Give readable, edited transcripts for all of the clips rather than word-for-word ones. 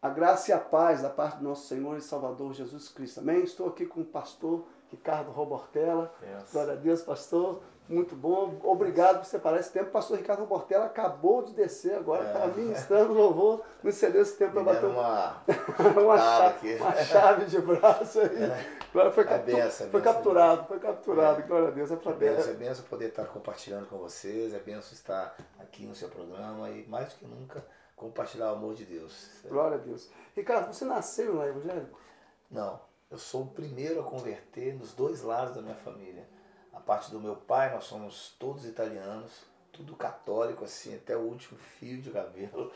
A graça e a paz da parte do nosso Senhor e Salvador Jesus Cristo. Amém? Estou aqui com o pastor Ricardo Robortella. Yes. Glória a Deus, pastor. Muito bom. Obrigado por separar esse tempo. O pastor Ricardo Robortella acabou de descer agora, estava ministrando louvor. Não cedeu esse tempo para bater uma chave de braço aí. Foi capturado. Glória a Deus. É benção poder estar compartilhando com vocês. É benção estar aqui no seu programa e, mais do que nunca, compartilhar o amor de Deus. Glória a Deus. Ricardo, você nasceu lá evangélico? Não, eu sou o primeiro a converter nos dois lados da minha família. A parte do meu pai, nós somos todos italianos, tudo católico, assim, até o último fio de cabelo.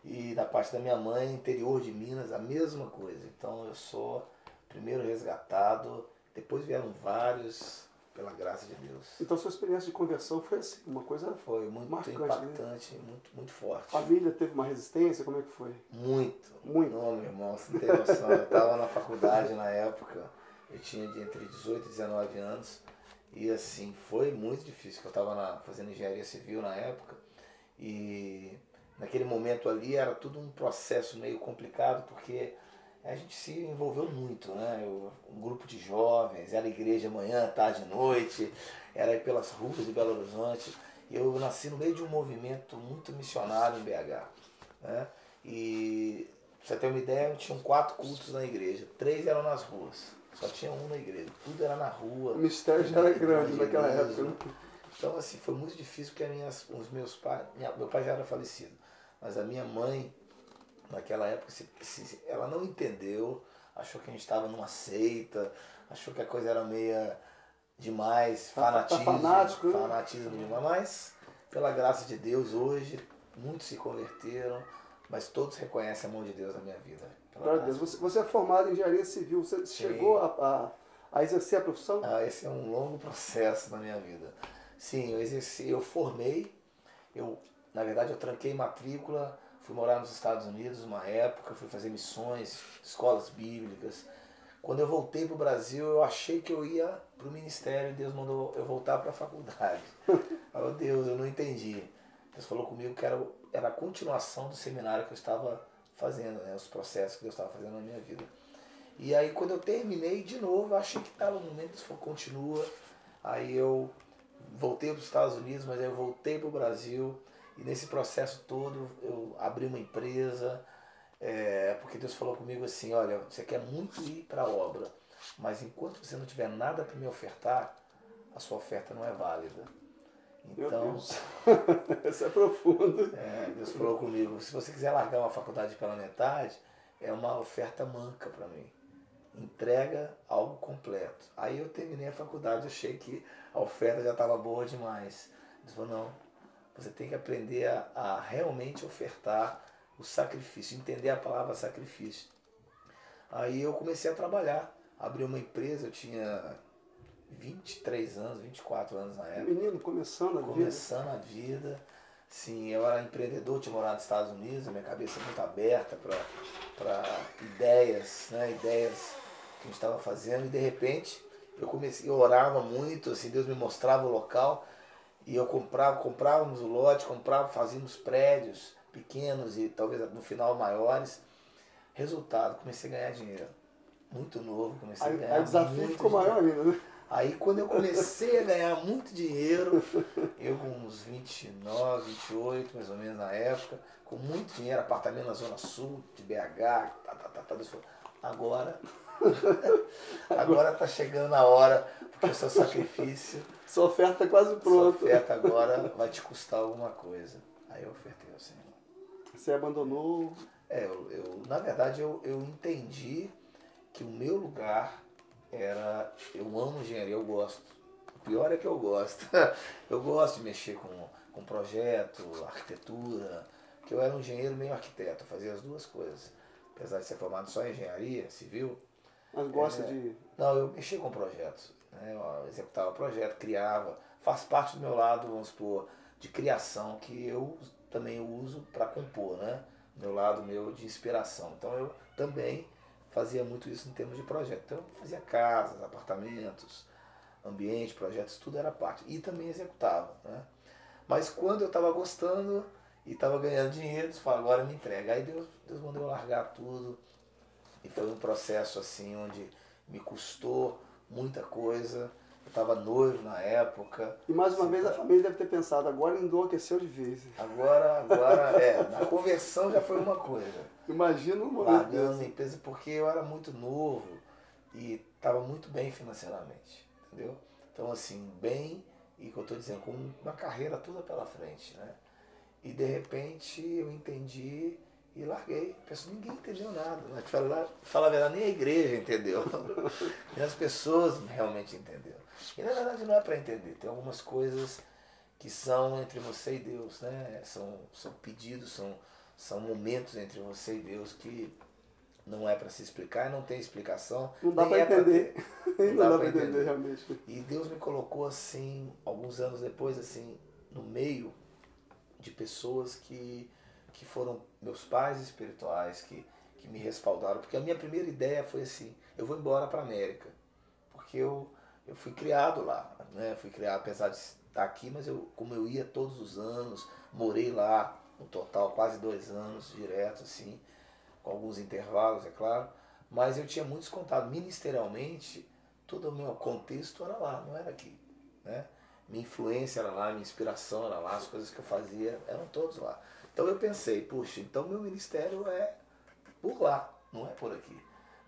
E da parte da minha mãe, interior de Minas, a mesma coisa. Então eu sou o primeiro resgatado, depois vieram vários, pela graça de Deus. Então sua experiência de conversão foi assim, uma coisa foi muito marcante, impactante, né? muito forte. A família teve uma resistência, como é que foi? Muito. Muito. Não, meu irmão, você não tem noção. Eu estava na faculdade na época, eu tinha entre 18 e 19 anos, e assim, foi muito difícil, porque eu estava fazendo engenharia civil na época, e naquele momento ali era tudo um processo meio complicado, porque a gente se envolveu muito, né? Um grupo de jovens, era igreja manhã, tarde e noite, era aí pelas ruas de Belo Horizonte. Eu nasci no meio de um movimento muito missionário em BH, né? E, pra você ter uma ideia, tinham 4 cultos na igreja, 3 eram nas ruas, só tinha um na igreja, tudo era na rua. O mistério já era grande naquela época, né? Então, assim, foi muito difícil porque os meus pais, meu pai já era falecido, mas a minha mãe, naquela época, ela não entendeu, achou que a gente estava numa seita, achou que a coisa era meia demais, fanatismo demais, mas pela graça de Deus hoje, muitos se converteram, mas todos reconhecem a mão de Deus na minha vida. Glória a Deus. Você é formado em engenharia civil, você chegou a exercer a profissão? Esse é um longo processo na minha vida. Sim, eu exerci, eu formei, na verdade eu tranquei matrícula, fui morar nos Estados Unidos uma época, fui fazer missões, escolas bíblicas. Quando eu voltei para o Brasil, eu achei que eu ia para o ministério e Deus mandou eu voltar para a faculdade. Oh Deus, eu não entendi. Deus falou comigo que era a continuação do seminário que eu estava fazendo, né, os processos que Deus estava fazendo na minha vida. E aí quando eu terminei, de novo, eu achei que estava no momento, Deus falou, continua. Aí eu voltei para os Estados Unidos, mas aí eu voltei para o Brasil. E nesse processo todo eu abri uma empresa, porque Deus falou comigo assim, olha, você quer muito ir para a obra, mas enquanto você não tiver nada para me ofertar, a sua oferta não é válida. Então, isso é profundo. Deus falou comigo, se você quiser largar uma faculdade pela metade, é uma oferta manca para mim. Entrega algo completo. Aí eu terminei a faculdade, achei que a oferta já estava boa demais. Deus falou, não. Você tem que aprender a realmente ofertar o sacrifício, entender a palavra sacrifício. Aí eu comecei a trabalhar, abri uma empresa, eu tinha 23 anos, 24 anos na época. Menino, começando a vida. Sim, eu era empreendedor, tinha morado nos Estados Unidos, a minha cabeça muito aberta para ideias, né, ideias que a gente estava fazendo. E de repente eu orava muito, assim, Deus me mostrava o local. E eu comprávamos o lote, fazíamos prédios pequenos e talvez no final maiores. Resultado, comecei a ganhar dinheiro. Muito novo, comecei a ganhar muito dinheiro. O desafio ficou maior ainda, né? Aí quando eu comecei a ganhar muito dinheiro, eu com uns 29, 28 mais ou menos na época, com muito dinheiro, apartamento na Zona Sul de BH, agora tá chegando a hora, porque o seu sacrifício... Sua oferta é quase pronta. Sua oferta agora vai te custar alguma coisa. Aí eu ofertei ao Senhor. Você abandonou? Na verdade, eu entendi que o meu lugar era... Eu amo engenharia, eu gosto. O pior é que eu gosto. Eu gosto de mexer com projeto, arquitetura, porque eu era um engenheiro meio arquiteto, fazia as duas coisas. Apesar de ser formado só em engenharia civil. Mas gosta de... Não, eu mexia com projetos. Eu executava projeto, criava, faz parte do meu lado, vamos supor, de criação, que eu também uso para compor, né? Meu lado meu de inspiração. Então eu também fazia muito isso em termos de projeto. Então eu fazia casas, apartamentos, ambiente, projetos, tudo era parte. E também executava, né? Mas quando eu estava gostando, e estava ganhando dinheiro, Deus falou, agora me entrega. Aí Deus mandou eu largar tudo, e foi um processo assim, onde me custou muita coisa, eu estava noivo na época. E mais uma vez a família deve ter pensado, agora enlouqueceu de vez. Agora, na conversão já foi uma coisa. Imagina um momento Largando a empresa porque eu era muito novo e estava muito bem financeiramente, entendeu? Então assim, bem, e que eu estou dizendo, com uma carreira toda pela frente, né? E de repente eu entendi e larguei. Ninguém entendeu nada. Né? Fala a verdade, nem a igreja entendeu. Nem as pessoas realmente entenderam. E na verdade não é para entender. Tem algumas coisas que são entre você e Deus, né? São pedidos, são momentos entre você e Deus que não é para se explicar, não tem explicação. Não dá para entender. Não dá dá para para entender realmente. E Deus me colocou assim, alguns anos depois, assim, no meio de pessoas que foram meus pais espirituais, que me respaldaram. Porque a minha primeira ideia foi assim, eu vou embora para a América. Porque eu fui criado lá, né? Fui criado, apesar de estar aqui, mas como eu ia todos os anos, morei lá, no total quase 2 anos direto, assim, com alguns intervalos, é claro. Mas eu tinha muitos contatos. Ministerialmente, todo o meu contexto era lá, não era aqui, né? Minha influência era lá, minha inspiração era lá, as coisas que eu fazia eram todos lá. Então eu pensei, puxa, então meu ministério é por lá, não é por aqui.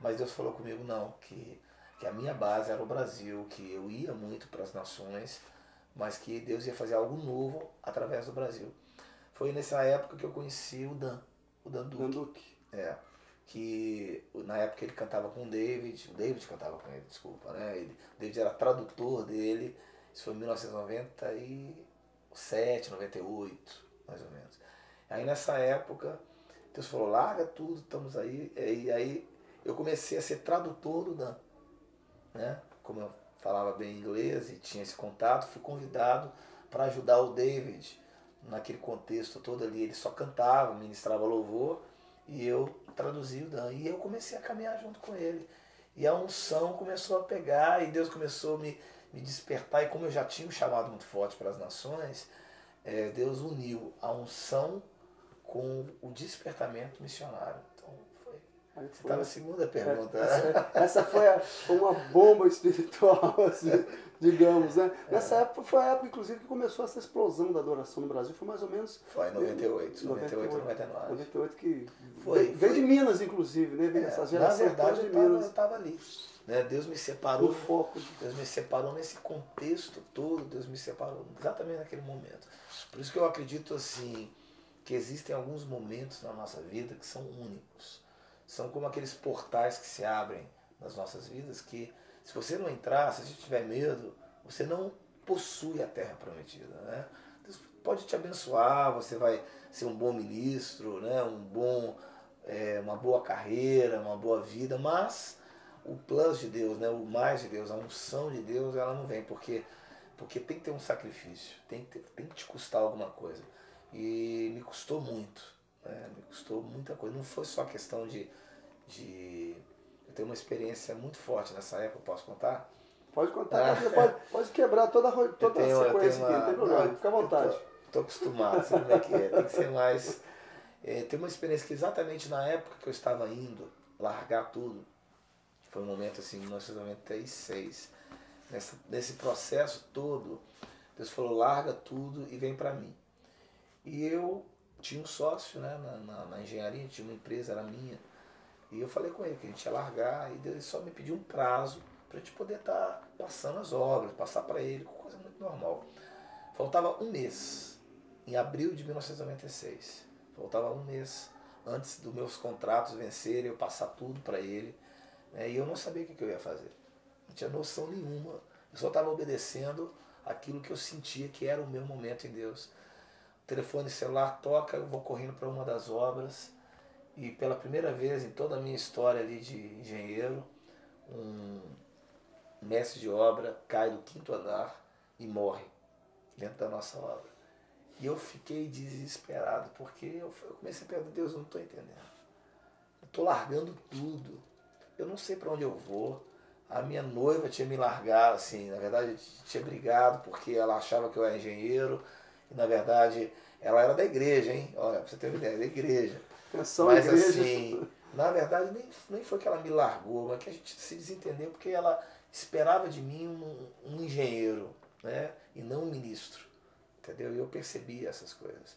Mas Deus falou comigo, não, que a minha base era o Brasil, que eu ia muito para as nações, mas que Deus ia fazer algo novo através do Brasil. Foi nessa época que eu conheci o Dan Duque. Que na época ele cantava com o David cantava com ele, desculpa, né? O David era tradutor dele, isso foi em 1997, 98, mais ou menos. Aí nessa época, Deus falou, larga tudo, estamos aí. E aí eu comecei a ser tradutor do Dan, né? Como eu falava bem inglês e tinha esse contato, fui convidado para ajudar o David naquele contexto todo ali. Ele só cantava, ministrava louvor e eu traduzia o Dan. E eu comecei a caminhar junto com ele. E a unção começou a pegar e Deus começou a me despertar. E como eu já tinha um chamado muito forte para as nações, Deus uniu a unção com o despertamento missionário. Então você está na segunda pergunta. Essa foi uma bomba espiritual, assim, digamos, né? Nessa época, foi a época, inclusive, que começou essa explosão da adoração no Brasil. Foi mais ou menos... Foi em 98, 99. 98 que veio de Minas, inclusive, né? Veio essa geração. Na verdade, eu estava ali. Né? Deus me separou. O foco. Deus me separou nesse contexto todo. Deus me separou exatamente naquele momento. Por isso que eu acredito, assim, que existem alguns momentos na nossa vida que são únicos. São como aqueles portais que se abrem nas nossas vidas que, se você não entrar, se você tiver medo, você não possui a terra prometida. Né? Deus pode te abençoar, você vai ser um bom ministro, né? Uma boa carreira, uma boa vida, mas o plus de Deus, né? O mais de Deus, a unção de Deus, ela não vem, porque tem que ter um sacrifício, tem que te custar alguma coisa. E me custou muito. Me custou muita coisa. Não foi só questão de eu ter uma experiência muito forte nessa época, posso contar? Pode contar, pode quebrar toda a sequência aqui, não tem problema, fica à vontade. Estou acostumado, sabe como é que é? Tem que ser mais... tem uma experiência que exatamente na época que eu estava indo largar tudo, foi um momento assim, em 1996, nesse processo todo, Deus falou, larga tudo e vem para mim. E eu tinha um sócio, né, na engenharia, tinha uma empresa, era minha. E eu falei com ele que a gente ia largar e Deus só me pediu um prazo para a gente poder estar passando as obras, passar para ele, coisa muito normal. Faltava um mês, em abril de 1996. Faltava um mês antes dos meus contratos vencerem, eu passar tudo para ele. Né, e eu não sabia o que eu ia fazer. Não tinha noção nenhuma. Eu só estava obedecendo aquilo que eu sentia que era o meu momento em Deus. O telefone celular toca, eu vou correndo para uma das obras e pela primeira vez em toda a minha história ali de engenheiro, um mestre de obra cai do 5º andar e morre dentro da nossa obra. E eu fiquei desesperado, porque eu comecei a perguntar, Deus, eu não estou entendendo. Eu estou largando tudo. Eu não sei para onde eu vou. A minha noiva tinha me largado, assim, na verdade tinha brigado porque ela achava que eu era engenheiro. E na verdade Ela era da igreja, hein? Olha, pra você ter uma ideia, da igreja. Atenção, Mas igreja. assim, na verdade nem foi que ela me largou, mas que a gente se desentendeu porque ela esperava de mim um engenheiro, né? E não um ministro. Entendeu? E eu percebi essas coisas.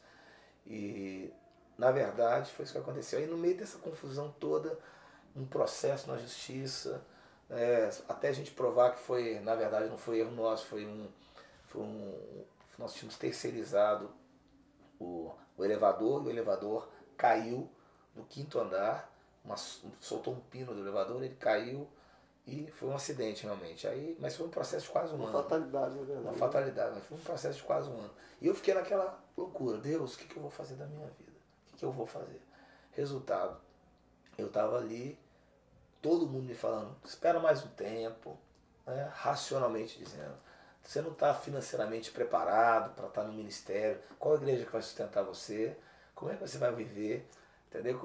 E na verdade foi isso que aconteceu. Aí no meio dessa confusão toda, um processo na justiça, até a gente provar que foi, na verdade não foi erro nosso, nós tínhamos terceirizado o elevador, e o elevador caiu do quinto andar, soltou um pino do elevador, ele caiu e foi um acidente realmente. Aí, mas foi um processo de quase um ano. Uma fatalidade, na verdade. Uma fatalidade, mas foi um processo de quase um ano. E eu fiquei naquela loucura, Deus, o que eu vou fazer da minha vida? O que eu vou fazer? Resultado, eu estava ali, todo mundo me falando, espera mais um tempo, né? Racionalmente dizendo. Você não está financeiramente preparado para estar no ministério. Qual igreja que vai sustentar você? Como é que você vai viver? Entendeu?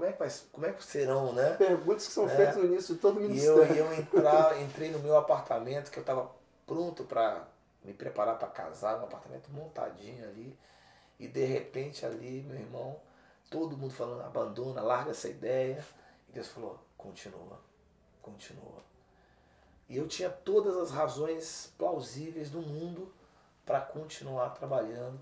Como é que serão, né? Perguntas que são feitas no início de todo E ministério. eu entrei no meu apartamento, que eu estava pronto para me preparar para casar, um apartamento montadinho ali. E de repente ali, meu irmão, todo mundo falando, abandona, larga essa ideia. E Deus falou, continua, continua. E eu tinha todas as razões plausíveis do mundo para continuar trabalhando,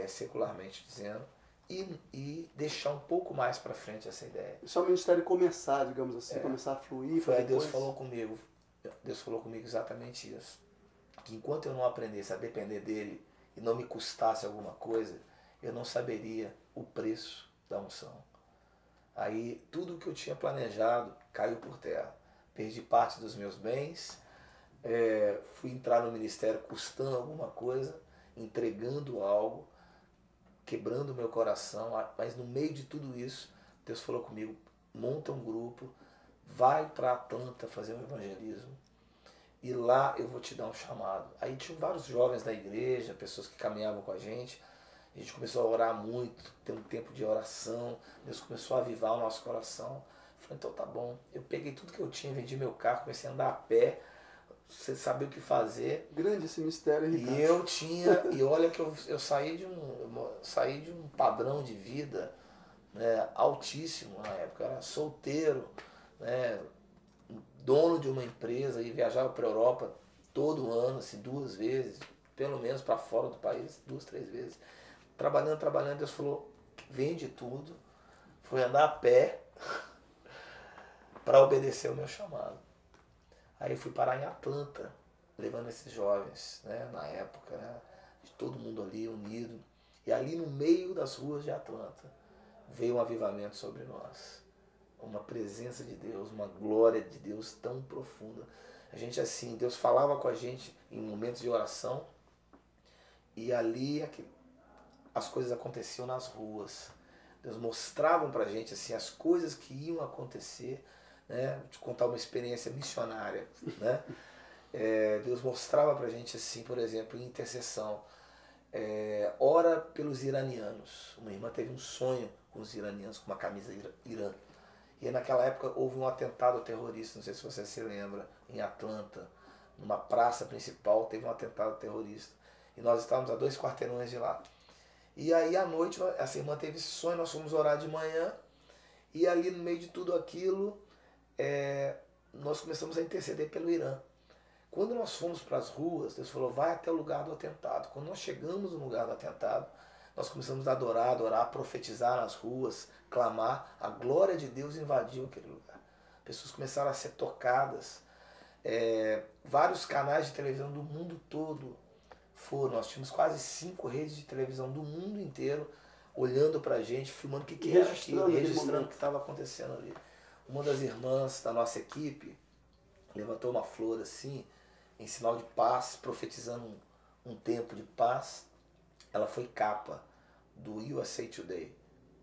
secularmente dizendo, e deixar um pouco mais para frente essa ideia. Isso é o ministério começar, digamos assim, começar a fluir. Foi aí Deus falou comigo exatamente isso. Que enquanto eu não aprendesse a depender dele e não me custasse alguma coisa, eu não saberia o preço da unção. Aí tudo que eu tinha planejado caiu por terra. Perdi parte dos meus bens, fui entrar no ministério custando alguma coisa, entregando algo, quebrando meu coração, mas no meio de tudo isso, Deus falou comigo, monta um grupo, vai para Atlanta fazer um evangelismo, e lá eu vou te dar um chamado. Aí tinha vários jovens da igreja, pessoas que caminhavam com a gente começou a orar muito, ter um tempo de oração, Deus começou a avivar o nosso coração. Falei, então tá bom. Eu peguei tudo que eu tinha, vendi meu carro, comecei a andar a pé, você sabia o que fazer. Grande esse mistério, Ricardo. E eu tinha, e olha que eu saí de um padrão de vida, né, altíssimo na época. Eu era solteiro, né, dono de uma empresa e viajava para a Europa todo ano, assim, 2 vezes, pelo menos para fora do país, 2, 3 vezes. Trabalhando, Deus falou, vende tudo, foi andar a pé para obedecer o meu chamado. Aí eu fui parar em Atlanta, levando esses jovens, né, na época, né, todo mundo ali unido. E ali no meio das ruas de Atlanta veio um avivamento sobre nós. Uma presença de Deus, uma glória de Deus tão profunda. A gente assim, Deus falava com a gente em momentos de oração e ali as coisas aconteciam nas ruas. Deus mostrava pra gente assim, as coisas que iam acontecer, né? Vou te contar uma experiência missionária, né? Deus mostrava pra gente assim, por exemplo, em intercessão, ora pelos iranianos. Uma irmã teve um sonho com os iranianos, com uma camisa Irã. E naquela época houve um atentado terrorista, não sei se você se lembra, em Atlanta, numa praça principal teve um atentado terrorista. E nós estávamos a 2 quarteirões de lá. E aí à noite essa irmã teve esse sonho, nós fomos orar de manhã, e ali no meio de tudo aquilo, nós começamos a interceder pelo Irã. Quando nós fomos para as ruas, Deus falou, vai até o lugar do atentado. Quando nós chegamos no lugar do atentado, nós começamos a adorar, profetizar nas ruas, clamar. A glória de Deus invadiu aquele lugar. Pessoas começaram a ser tocadas. Vários canais de televisão do mundo todo foram. Nós tínhamos quase 5 redes de televisão do mundo inteiro olhando pra gente, filmando o que era aquilo, registrando o que estava acontecendo ali. Uma das irmãs da nossa equipe levantou uma flor assim, em sinal de paz, profetizando um tempo de paz. Ela foi capa do USA Today,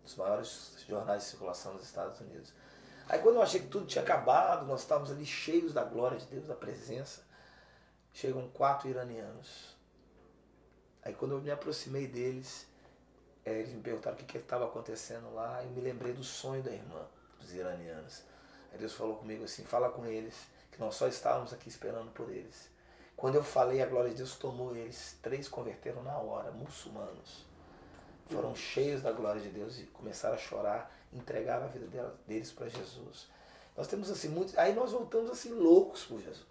dos maiores jornais de circulação dos Estados Unidos. Aí quando eu achei que tudo tinha acabado, nós estávamos ali cheios da glória de Deus, da presença, chegam 4 iranianos. Aí quando eu me aproximei deles, eles me perguntaram o que estava acontecendo lá, e eu me lembrei do sonho da irmã, dos iranianos. Aí Deus falou comigo assim, fala com eles, que nós só estávamos aqui esperando por eles. Quando eu falei, a glória de Deus tomou eles, 3 converteram na hora, muçulmanos. foram cheios da glória de Deus e começaram a chorar, entregaram a vida deles para Jesus. Nós temos assim muitos. Aí nós voltamos assim loucos por Jesus.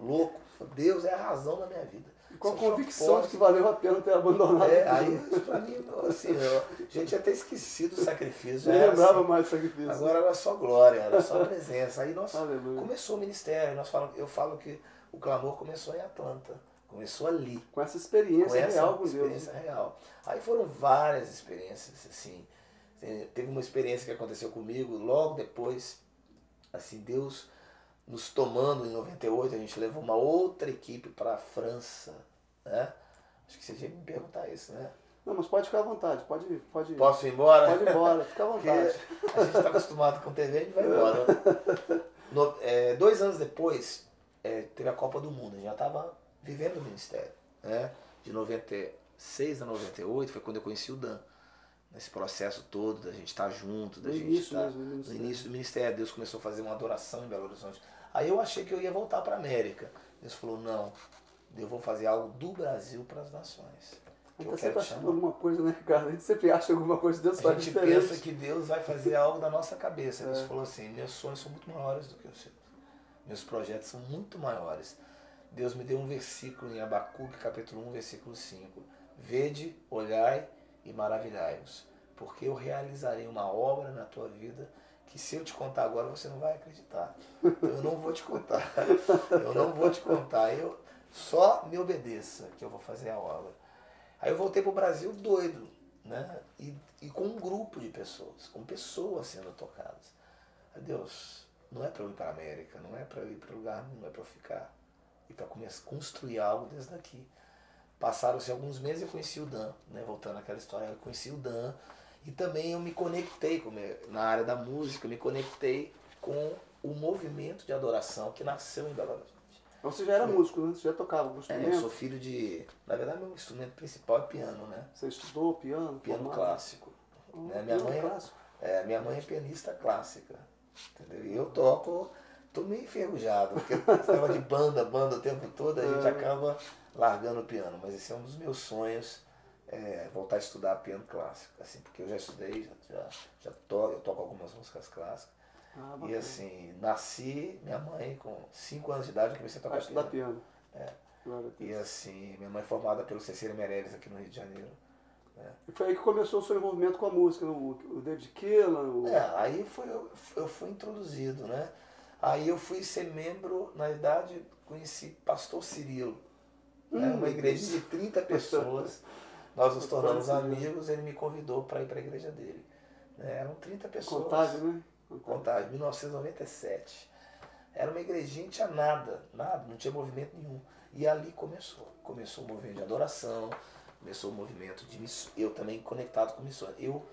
Loucos. Deus é a razão da minha vida. E com a convicção de que valeu a pena ter abandonado. Aí pra mim, assim, a gente tinha até esquecido o sacrifício. Nem lembrava mais do sacrifício. Agora era só glória, era só presença. Aí Aleluia. começou o ministério. Eu falo que o clamor começou em Atlanta. Começou ali. Com essa experiência real com Deus. Experiência real. Aí foram várias experiências, assim. Teve uma experiência que aconteceu comigo logo depois. Assim, Deus nos tomando em 98, a gente levou uma outra equipe para a França, né? Acho que você tinha que me perguntar isso, né? Não, mas pode ficar à vontade, pode. Posso ir embora? Pode ir embora, fica à vontade. Porque a gente está acostumado com TV, a gente vai embora. 2 anos depois, teve a Copa do Mundo, a gente já estava vivendo o ministério, né? De 96 a 98 foi quando eu conheci o Dan. Nesse processo todo, da gente estar junto, da gente estar no início do ministério, Deus começou a fazer uma adoração em Belo Horizonte. Aí eu achei que eu ia voltar para a América. Deus falou, não, eu vou fazer algo do Brasil para as nações. A gente sempre achando alguma coisa, né, Ricardo? A gente sempre acha alguma coisa, Deus faz diferente. A gente pensa que Deus vai fazer algo da nossa cabeça. Deus falou assim, meus sonhos são muito maiores do que os seus. Meus projetos são muito maiores. Deus me deu um versículo em Abacuque, capítulo 1, versículo 5. Vede, olhai e maravilhai-vos, porque eu realizarei uma obra na tua vida que se eu te contar agora você não vai acreditar. Então eu não vou te contar. Eu não vou te contar. Eu só me obedeça que eu vou fazer a obra. Aí eu voltei para o Brasil doido, né? E com um grupo de pessoas, com pessoas sendo tocadas. Deus, não é para eu ir para a América, não é para eu ir para lugar, não é para eu ficar. E para começar a construir algo desde daqui. Passaram-se alguns meses e eu conheci o Dan, né? Voltando àquela história, eu conheci o Dan e também eu me conectei na área da música, eu me conectei com o movimento de adoração que nasceu em Belo Horizonte. Você já era músico, né? Você já tocava um instrumento? Eu sou filho de... Na verdade, meu instrumento principal é piano, né? Você estudou piano? Piano clássico. Né? Minha mãe é pianista clássica, entendeu? E eu toco... Tô meio enferrujado, porque esse negócio de banda o tempo todo, a gente acaba largando o piano. Mas esse é um dos meus sonhos, voltar a estudar piano clássico, assim, porque eu já estudei, eu toco algumas músicas clássicas. E assim, nasci, minha mãe com 5 anos de idade, eu comecei a tocar estudar piano. E assim, minha mãe é formada pelo Cecília Meirelles aqui no Rio de Janeiro. E foi aí que começou o seu envolvimento com a música, o David Keelan? Aí eu fui introduzido, né? Aí eu fui ser membro, na verdade, conheci Pastor Cirilo, né? Uma igreja de 30 pessoas, nós nos tornamos amigos, ele me convidou para ir para a igreja dele. Eram 30 pessoas. Contagem, né? Contagem, 1997. Era uma igrejinha, não tinha nada, não tinha movimento nenhum. E ali começou o movimento de adoração, começou o movimento de missões, eu também conectado com missões. Eu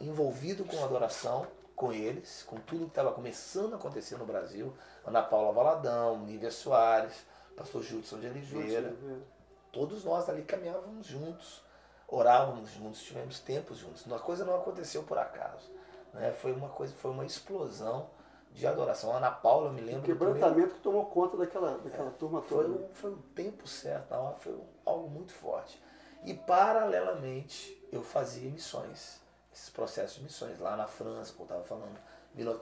envolvido com adoração, com eles, com tudo que estava começando a acontecer no Brasil, Ana Paula Valadão, Nívia Soares, Pastor Judson de Oliveira, todos nós ali caminhávamos juntos, orávamos juntos, tivemos tempos juntos. A coisa não aconteceu por acaso, né? Foi uma explosão de adoração. A Ana Paula, eu me lembro... O quebrantamento que tomou conta daquela turma toda. Foi um tempo certo, na hora foi algo muito forte. E paralelamente eu fazia missões. Esses processos de missões lá na França, como eu estava falando.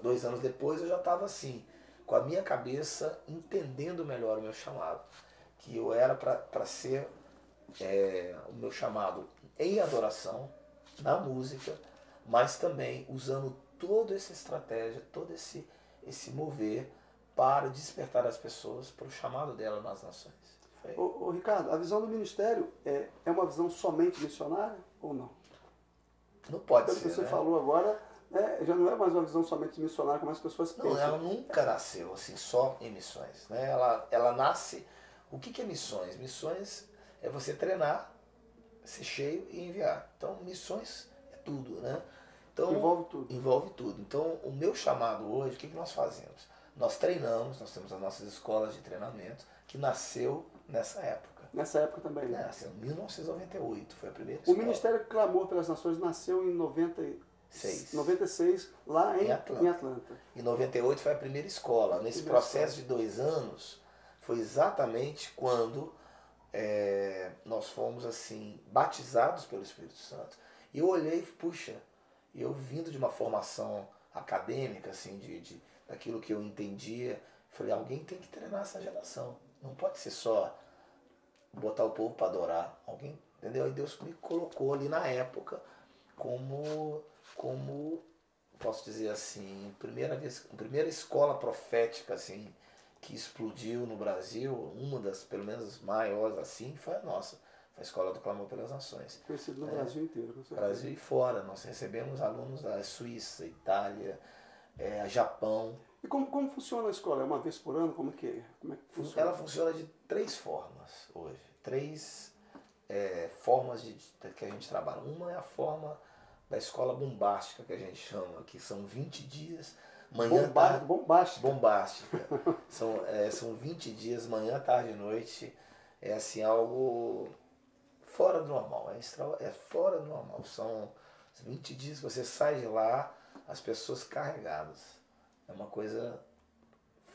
2 anos depois eu já estava assim, com a minha cabeça entendendo melhor o meu chamado. Que eu era para ser o meu chamado em adoração, na música, mas também usando toda essa estratégia, todo esse mover para despertar as pessoas para o chamado dela nas nações. Ô, Ricardo, a visão do ministério é uma visão somente missionária ou não? Não pode ser, que você falou agora, já não é mais uma visão somente missionária como as pessoas pensam. Não, ela nunca nasceu assim, só em missões. Né? Ela nasce... O que é missões? Missões é você treinar, ser cheio e enviar. Então, missões é tudo, né? Então, envolve tudo. Envolve tudo. Então, o meu chamado hoje, o que nós fazemos? Nós treinamos, nós temos as nossas escolas de treinamento, que nasceu nessa época. Nessa época também, né? Nasceu em 1998, foi a primeira escola. O Ministério Clamor pelas Nações nasceu em 96, lá em Atlanta. Em 98 foi a primeira escola. Nesse processo de 2 anos, foi exatamente quando nós fomos assim, batizados pelo Espírito Santo. E eu olhei, puxa, eu vindo de uma formação acadêmica, assim, daquilo que eu entendia, falei, alguém tem que treinar essa geração. Não pode ser só botar o povo para adorar. Alguém, entendeu? E Deus me colocou ali na época como posso dizer assim, primeira escola profética assim que explodiu no Brasil, uma das pelo menos maiores assim, foi a nossa. Foi a Escola do Clamor pelas Nações. Conhecido no Brasil inteiro, com certeza. Brasil e fora. Nós recebemos alunos da Suíça, Itália, Japão. E como funciona a escola? É uma vez por ano? Como é que funciona? Ela funciona de 3 formas hoje. 3 formas que a gente trabalha. Uma é a forma da escola bombástica, que a gente chama, que são 20 dias, manhã, tarde... Bombástica. Bombástica. São 20 dias, manhã, tarde e noite. É assim, algo fora do normal. É fora do normal. São 20 dias que você sai de lá, as pessoas carregadas. É uma coisa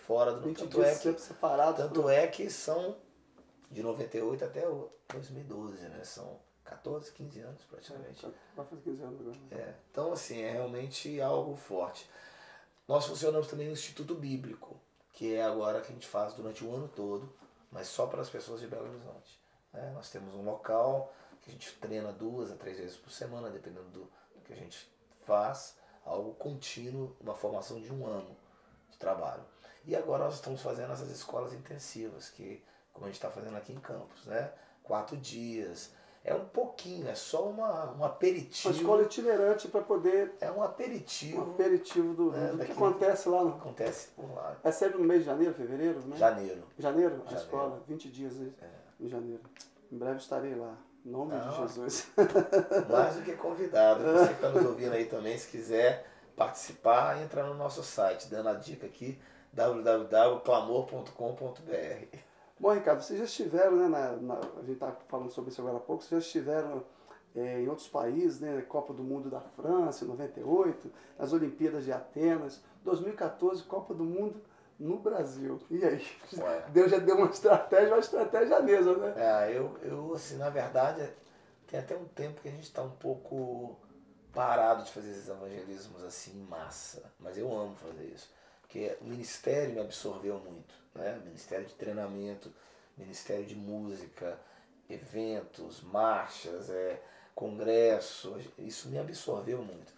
fora do normal. 20 dias sempre separados. Tanto é que são de 98 até 2012, né? São 14, 15 anos praticamente. Vai fazer 15 anos agora. Então, assim, é realmente algo forte. Nós funcionamos também no Instituto Bíblico, que é agora que a gente faz durante o ano todo, mas só para as pessoas de Belo Horizonte. Nós temos um local que a gente treina 2 a 3 vezes por semana, dependendo do que a gente faz, algo contínuo, uma formação de 1 ano de trabalho. E agora nós estamos fazendo essas escolas intensivas, que como a gente está fazendo aqui em Campos, 4 dias. É um pouquinho, é só um aperitivo. Uma escola itinerante para poder... É um aperitivo. Um aperitivo do que acontece lá. Acontece por lá. É sempre no mês de janeiro, fevereiro, né? Janeiro. Janeiro? A escola, 20 dias em janeiro. Em breve estarei lá. Em nome de Jesus. Mais do que convidado. Você que está nos ouvindo aí também, se quiser participar, entra no nosso site, dando a dica aqui, www.clamor.com.br. Bom, Ricardo, vocês já estiveram, né, a gente está falando sobre isso agora há pouco, vocês já estiveram em outros países, né, Copa do Mundo da França, em 98, nas Olimpíadas de Atenas, 2014, Copa do Mundo no Brasil. E aí? Deus já deu uma estratégia mesmo, né? Eu assim, na verdade, tem até um tempo que a gente está um pouco parado de fazer esses evangelismos assim em massa, mas eu amo fazer isso. Porque o ministério me absorveu muito, né? Ministério de treinamento, ministério de música, eventos, marchas, congresso, isso me absorveu muito.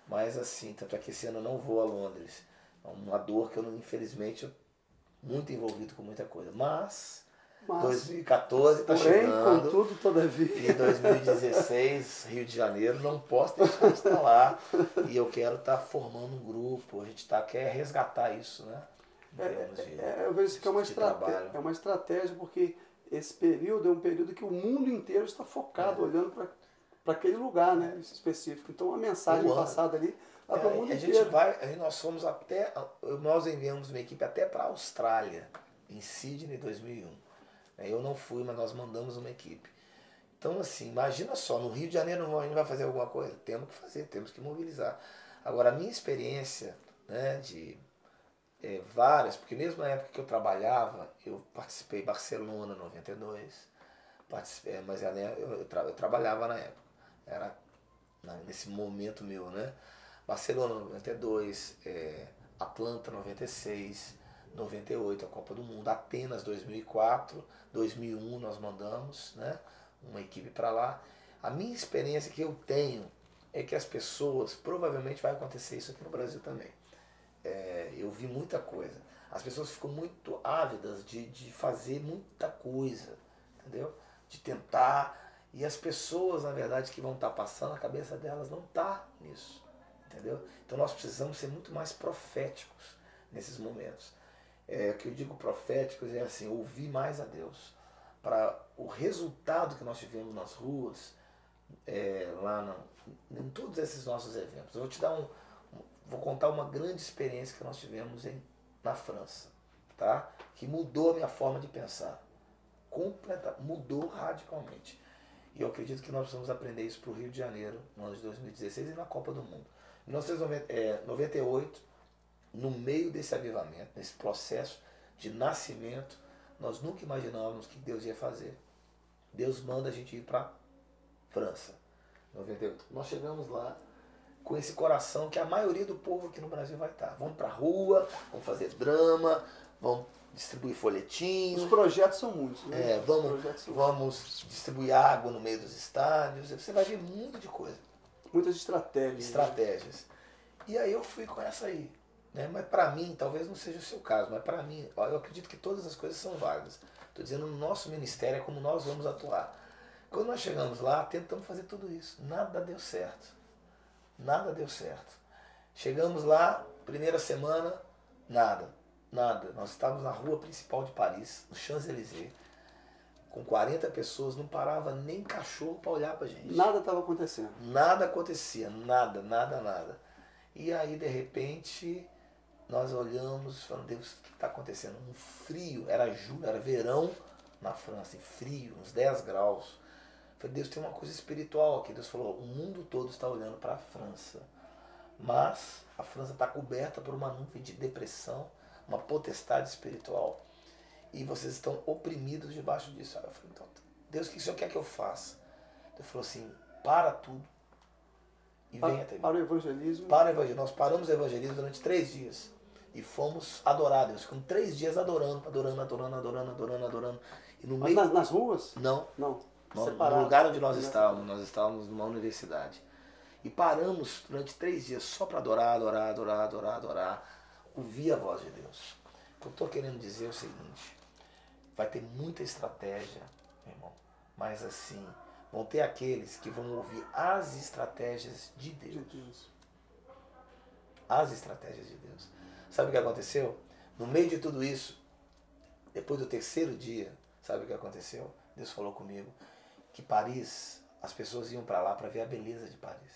Mas assim, tanto é que esse ano eu não vou a Londres. É uma dor que eu, infelizmente, muito envolvido com muita coisa. Mas 2014 está chegando. Contudo, todavia. E 2016, Rio de Janeiro, não posso deixar de estar lá. E eu quero estar formando um grupo, a gente quer resgatar isso, né? Eu vejo isso que é uma estratégia, porque esse período é um período que o mundo inteiro está focado, olhando para aquele lugar, né, específico. Então a mensagem passada ali vai para o mundo inteiro. Nós enviamos uma equipe até para a Austrália, em Sydney 2001. Eu não fui, mas nós mandamos uma equipe. Então, assim, imagina só, no Rio de Janeiro a gente vai fazer alguma coisa? Temos que fazer, temos que mobilizar. Agora, a minha experiência, né, de várias, porque mesmo na época que eu trabalhava, eu participei em Barcelona 92, mas eu trabalhava na época, era nesse momento meu, né? Barcelona 92, Atlanta 96, 98 a Copa do Mundo, Atenas 2004, 2001 nós mandamos, né, uma equipe para lá. A minha experiência que eu tenho é que as pessoas, provavelmente vai acontecer isso aqui no Brasil também. Eu vi muita coisa. As pessoas ficam muito ávidas de fazer muita coisa, entendeu? De tentar. E as pessoas, na verdade, que vão estar passando, a cabeça delas não está nisso, entendeu? Então nós precisamos ser muito mais proféticos nesses momentos. O que eu digo proféticos é assim, ouvir mais a Deus. Para o resultado que nós tivemos nas ruas, em todos esses nossos eventos. Eu vou contar uma grande experiência que nós tivemos na França, tá? Que mudou a minha forma de pensar. Mudou radicalmente. E eu acredito que nós precisamos aprender isso para o Rio de Janeiro, no ano de 2016 e na Copa do Mundo. Em 1998, no meio desse avivamento, nesse processo de nascimento, nós nunca imaginávamos o que Deus ia fazer. Deus manda a gente ir para França, 98. Nós chegamos lá com esse coração que a maioria do povo aqui no Brasil vai estar. Vamos pra rua, vamos fazer drama, vamos distribuir folhetinhos. Os projetos são muitos, né? Vamos distribuir água no meio dos estádios. Você vai ver muito de coisa. Muitas estratégias. Estratégias. Né? E aí eu fui com essa aí. Né? Mas para mim, talvez não seja o seu caso, mas para mim, eu acredito que todas as coisas são válidas. Estou dizendo, no nosso ministério é como nós vamos atuar. Quando nós chegamos lá, tentamos fazer tudo isso. Nada deu certo. Nada deu certo. Chegamos lá, primeira semana, nada. Nós estávamos na rua principal de Paris, no Champs-Élysées, com 40 pessoas, não parava nem cachorro para olhar para a gente. Nada estava acontecendo. Nada acontecia, nada. E aí, de repente, nós olhamos e falamos, Deus, o que está acontecendo? Um frio, era julho, era verão na França, frio, uns 10 graus. Eu falei, Deus, tem uma coisa espiritual aqui. Deus falou, o mundo todo está olhando para a França. Mas a França está coberta por uma nuvem de depressão, uma potestade espiritual. E vocês estão oprimidos debaixo disso. Aí eu falei, então, Deus, o que o Senhor quer que eu faça? Deus falou assim, para tudo e venha até mim. Para o evangelismo. Para o evangelismo. Nós paramos o evangelismo durante 3 dias. E fomos adorar Deus. Ficamos 3 dias adorando. E no Mas meio... nas ruas? Não. Separado. No lugar onde nós estávamos numa universidade. E paramos durante 3 dias só para adorar, ouvir a voz de Deus. O que eu estou querendo dizer é o seguinte, vai ter muita estratégia, meu irmão, mas assim, vão ter aqueles que vão ouvir as estratégias de Deus. As estratégias de Deus. Sabe o que aconteceu? No meio de tudo isso, depois do 3º dia, sabe o que aconteceu? Deus falou comigo que Paris, as pessoas iam para lá para ver a beleza de Paris.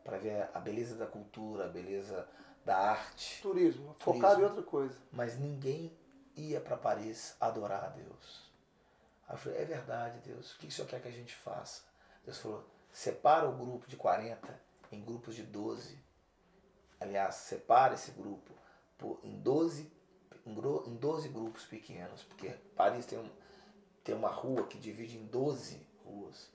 Para ver a beleza da cultura, a beleza da arte. Turismo, focado em outra coisa. Mas ninguém ia para Paris adorar a Deus. Aí eu falei, é verdade, Deus, o que o Senhor quer que a gente faça? Deus falou, separa o grupo de 40 em grupos de 12. Aliás, separa esse grupo em 12 grupos pequenos, porque Paris tem uma rua que divide em 12 ruas.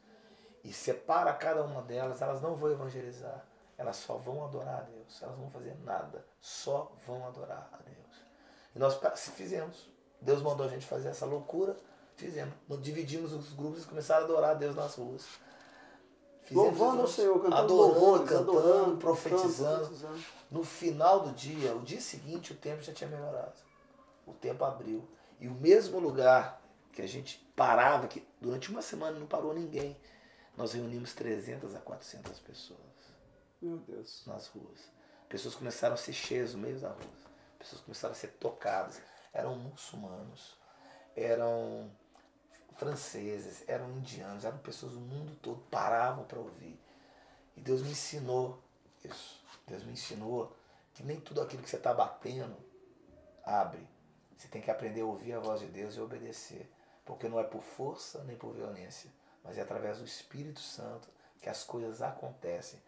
E separa cada uma delas, elas não vão evangelizar, elas só vão adorar a Deus, elas não vão fazer nada, só vão adorar a Deus. E nós fizemos, Deus mandou a gente fazer essa loucura, fizemos, dividimos os grupos e começaram a adorar a Deus nas ruas. Louvando o Senhor, cantando louvores, cantando, profetizando. No final do dia, o dia seguinte, o tempo já tinha melhorado. O tempo abriu. E o mesmo lugar que a gente parava, que durante uma semana não parou ninguém, nós reunimos 300 a 400 pessoas. Meu Deus. Nas ruas. Pessoas começaram a ser cheias no meio da rua. Pessoas começaram a ser tocadas. Eram muçulmanos, eram franceses, eram indianos, eram pessoas do mundo todo, paravam para ouvir. E Deus me ensinou isso. Deus me ensinou que nem tudo aquilo que você está batendo abre. Você tem que aprender a ouvir a voz de Deus e obedecer. Porque não é por força nem por violência, mas é através do Espírito Santo que as coisas acontecem.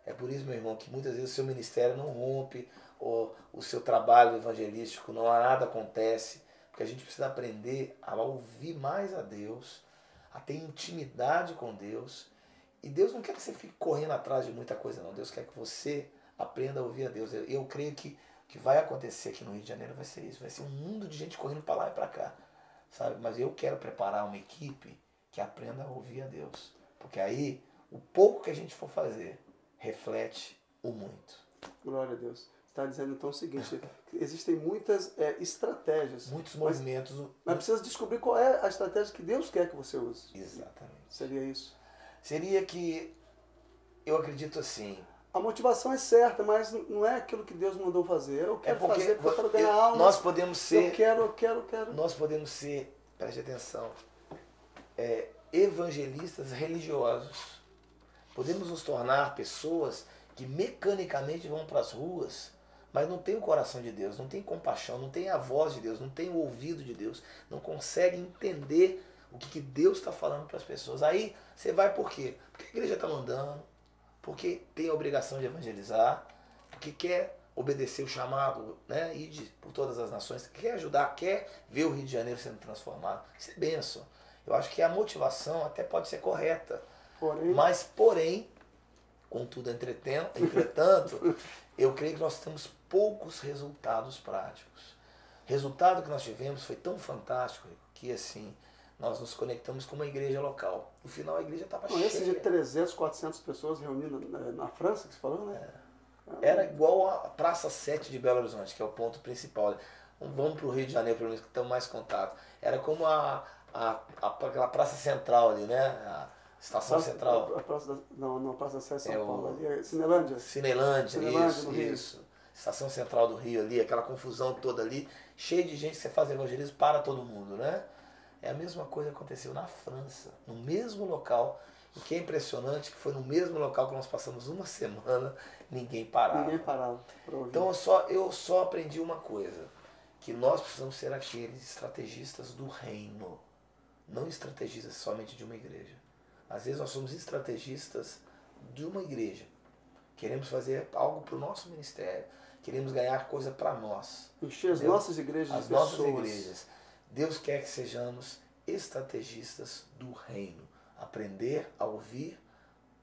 É por isso, meu irmão, que muitas vezes o seu ministério não rompe, ou o seu trabalho evangelístico, não há nada acontece, porque a gente precisa aprender a ouvir mais a Deus, a ter intimidade com Deus. E Deus não quer que você fique correndo atrás de muita coisa, não. Deus quer que você aprenda a ouvir a Deus. Eu creio que o que vai acontecer aqui no Rio de Janeiro vai ser isso. Vai ser um mundo de gente correndo para lá e para cá, sabe? Mas eu quero preparar uma equipe que aprenda a ouvir a Deus. Porque aí, o pouco que a gente for fazer, reflete o muito. Glória a Deus. Você está dizendo então o seguinte, existem muitas estratégias. Muitos movimentos. Mas precisa descobrir qual é a estratégia que Deus quer que você use. Exatamente. Seria isso. Seria que, eu acredito assim... A motivação é certa, mas não é aquilo que Deus mandou fazer. Eu quero fazer porque eu quero ganhar alma. Nós podemos ser... Eu quero. Nós podemos ser, preste atenção, evangelistas religiosos. Podemos nos tornar pessoas que mecanicamente vão para as ruas, mas não tem o coração de Deus, não tem compaixão, não tem a voz de Deus, não tem o ouvido de Deus, não consegue entender o que Deus está falando para as pessoas. Aí você vai por quê? Porque a igreja está mandando, porque tem a obrigação de evangelizar, porque quer obedecer o chamado, né, ir por todas as nações, quer ajudar, quer ver o Rio de Janeiro sendo transformado. Isso é bênção. Eu acho que a motivação até pode ser correta, Porém, contudo, entretanto, eu creio que nós temos poucos resultados práticos. O resultado que nós tivemos foi tão fantástico que assim, nós nos conectamos com uma igreja local. No final a igreja estava cheia. Esse de 300, 400 pessoas reunidas na França, que você falou, né? Era igual a Praça 7 de Belo Horizonte, que é o ponto principal. Vamos para o Rio de Janeiro, pelo menos, que estamos mais contato. Era como aquela Praça Central ali, né? A Estação Central. A praça não, a Praça da Sé, São Paulo, ali é Cinelândia. Cinelândia, no Rio. isso. Estação Central do Rio ali, aquela confusão toda ali, cheio de gente que você faz evangelismo para todo mundo, né? É a mesma coisa que aconteceu na França, no mesmo local. O que é impressionante é que foi no mesmo local que nós passamos uma semana, ninguém parava. Ninguém parava para ouvir. Então eu só aprendi uma coisa, que nós precisamos ser aqueles estrategistas do reino, não estrategistas somente de uma igreja. Às vezes nós somos estrategistas de uma igreja. Queremos fazer algo para o nosso ministério. Queremos ganhar coisa para nós. Encher as nossas igrejas as de pessoas. nossas igrejas. Deus quer que sejamos estrategistas do reino. Aprender a ouvir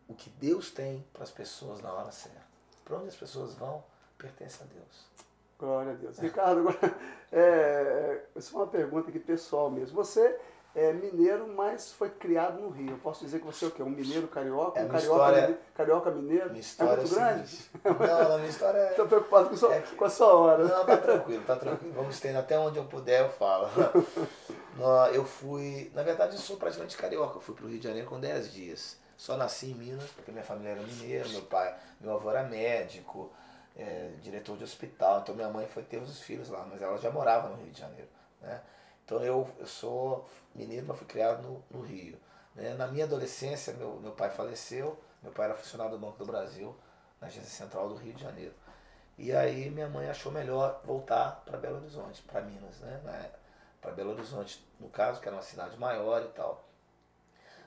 o que Deus tem para as pessoas na hora certa. Para onde as pessoas vão, pertence a Deus. Glória a Deus. Ricardo, agora, essa é uma pergunta aqui pessoal mesmo. Você é mineiro, mas foi criado no Rio. Eu posso dizer que você é o quê? Um mineiro carioca? Um carioca mineiro? Minha história é muito grande? Não, minha história é... Estou preocupado com a sua hora. Não, tá tranquilo. Vamos estender até onde eu puder, eu falo. Eu fui... Na verdade, eu sou praticamente carioca. Eu fui para o Rio de Janeiro com 10 dias. Só nasci em Minas, porque minha família era mineira, meu avô era médico, diretor de hospital. Então minha mãe foi ter os filhos lá, mas ela já morava no Rio de Janeiro, né? Então eu sou mineiro, mas fui criado no Rio. Né? Na minha adolescência, meu pai faleceu. Meu pai era funcionário do Banco do Brasil, na agência central do Rio de Janeiro. E aí minha mãe achou melhor voltar para Belo Horizonte, para Minas, né? Para Belo Horizonte, no caso, que era uma cidade maior e tal.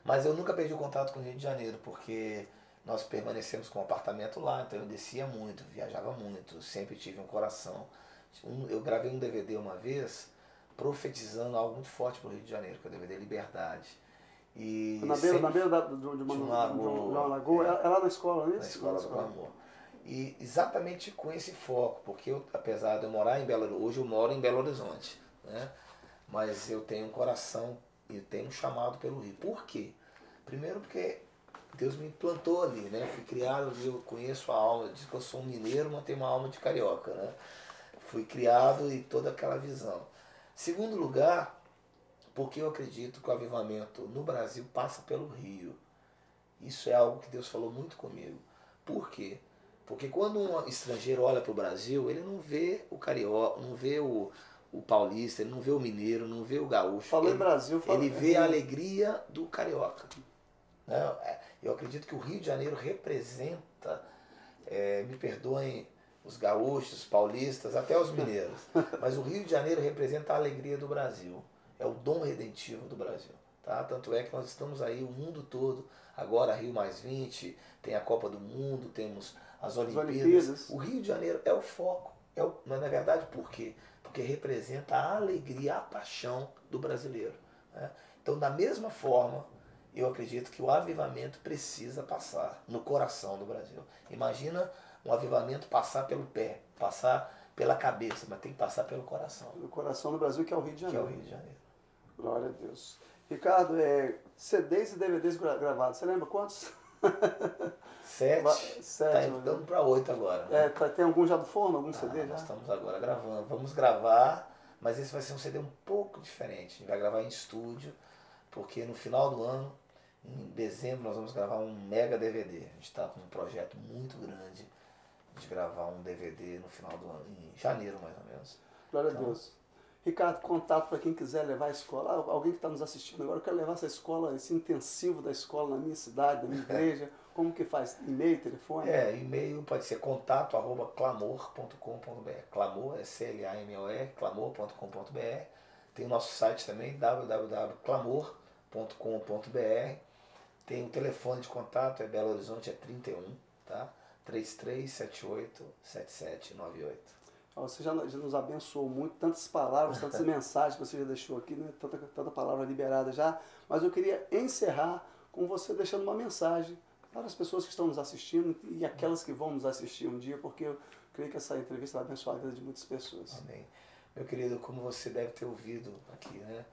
Mas eu nunca perdi o contato com o Rio de Janeiro, porque nós permanecemos com um apartamento lá, então eu descia muito, viajava muito, sempre tive um coração. Eu gravei um DVD uma vez, profetizando algo muito forte para o Rio de Janeiro, que é o DVD Liberdade. E na beira de uma lagoa, é lá na escola, não é isso? Na escola do Clamor. E exatamente com esse foco, porque eu, apesar de eu morar em Belo Horizonte, hoje eu moro em Belo Horizonte, né? Mas eu tenho um coração e tenho um chamado pelo Rio. Por quê? Primeiro porque Deus me plantou ali, né? Fui criado ali, eu conheço a alma, diz que eu sou um mineiro, mas tenho uma alma de carioca, né? Fui criado e toda aquela visão. Segundo lugar, porque eu acredito que o avivamento no Brasil passa pelo Rio. Isso é algo que Deus falou muito comigo. Por quê? Porque quando um estrangeiro olha para o Brasil, ele não vê o carioca, não vê o paulista, ele não vê o mineiro, não vê o gaúcho. Falou em Brasil, ele vê a alegria do carioca. Eu acredito que o Rio de Janeiro representa, me perdoem os gaúchos, os paulistas, até os mineiros, mas o Rio de Janeiro representa a alegria do Brasil. É o dom redentivo do Brasil. Tá? Tanto é que nós estamos aí, o mundo todo, agora Rio +20, tem a Copa do Mundo, temos as Olimpíadas. O Rio de Janeiro é o foco. Mas na verdade, por quê? Porque representa a alegria, a paixão do brasileiro. Né? Então, da mesma forma, eu acredito que o avivamento precisa passar no coração do Brasil. Imagina um avivamento passar pelo pé, passar pela cabeça, mas tem que passar pelo coração. O coração do Brasil, que é o Rio de Janeiro. Que é o Rio de Janeiro. Glória a Deus. Ricardo, CDs e DVDs gravados, você lembra quantos? 7. Está dando para 8 agora. Né? Tem algum já do forno, algum CD já? Nós estamos agora gravando. Vamos gravar, mas esse vai ser um CD um pouco diferente. A gente vai gravar em estúdio, porque no final do ano, em dezembro, nós vamos gravar um mega DVD. A gente está com um projeto muito grande de gravar um DVD no final do ano, em janeiro mais ou menos. Glória a Deus. Ricardo, contato para quem quiser levar a escola. Alguém que está nos assistindo agora, eu quero levar essa escola, esse intensivo da escola na minha cidade, na minha igreja. Como que faz? E-mail, telefone? E-mail pode ser contato@clamor.com.br. Clamor é CLAMOR, clamor.com.br. Tem o nosso site também, www.clamor.com.br. Tem o telefone de contato, Belo Horizonte, 31, tá? 3378-7798. Você já nos abençoou muito, tantas palavras, tantas mensagens que você já deixou aqui, né? Tanta palavra liberada já. Mas eu queria encerrar com você deixando uma mensagem para as pessoas que estão nos assistindo e aquelas que vão nos assistir um dia, porque eu creio que essa entrevista vai abençoar a vida de muitas pessoas. Amém. Meu querido, como você deve ter ouvido aqui, né?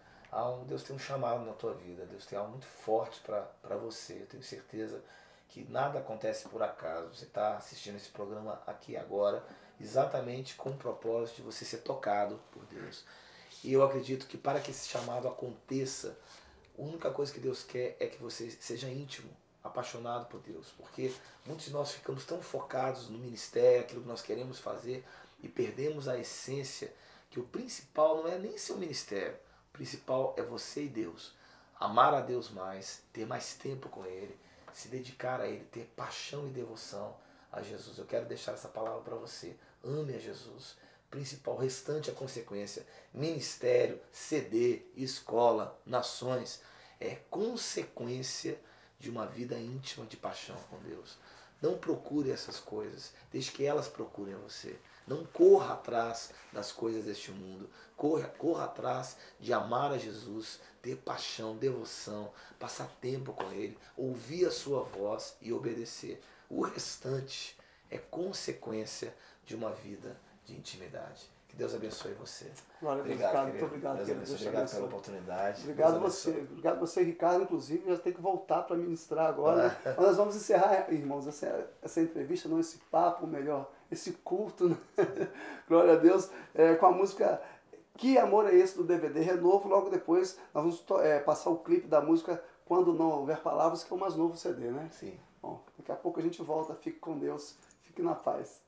Deus tem um chamado na tua vida, Deus tem algo muito forte para você. Eu tenho certeza que nada acontece por acaso. Você está assistindo esse programa aqui agora, exatamente com o propósito de você ser tocado por Deus. E eu acredito que para que esse chamado aconteça, a única coisa que Deus quer é que você seja íntimo, apaixonado por Deus. Porque muitos de nós ficamos tão focados no ministério, aquilo que nós queremos fazer, e perdemos a essência que o principal não é nem seu ministério. O principal é você e Deus. Amar a Deus mais, ter mais tempo com Ele, se dedicar a Ele, ter paixão e devoção a Jesus. Eu quero deixar essa palavra para você. Ame a Jesus. Principal, restante a consequência. Ministério, CD, escola, nações. É consequência de uma vida íntima de paixão com Deus. Não procure essas coisas. Deixe que elas procurem você. Não corra atrás das coisas deste mundo. Corra atrás de amar a Jesus, ter paixão, devoção, passar tempo com Ele, ouvir a sua voz e obedecer. O restante é consequência de uma vida de intimidade. Que Deus abençoe você. Glória a Deus, Obrigado, Ricardo. Muito obrigado, querido. Obrigado pela oportunidade. Obrigado você, Ricardo. Inclusive, já tem que voltar para ministrar agora. Mas nós vamos encerrar, irmãos, essa entrevista, não esse papo, melhor, esse culto, né? Glória a Deus, com a música Que Amor é Esse do DVD Renovo. Logo depois nós vamos passar o clipe da música Quando Não Houver Palavras, que é o mais novo CD, né? Sim. Bom, daqui a pouco a gente volta. Fique com Deus, fique na paz.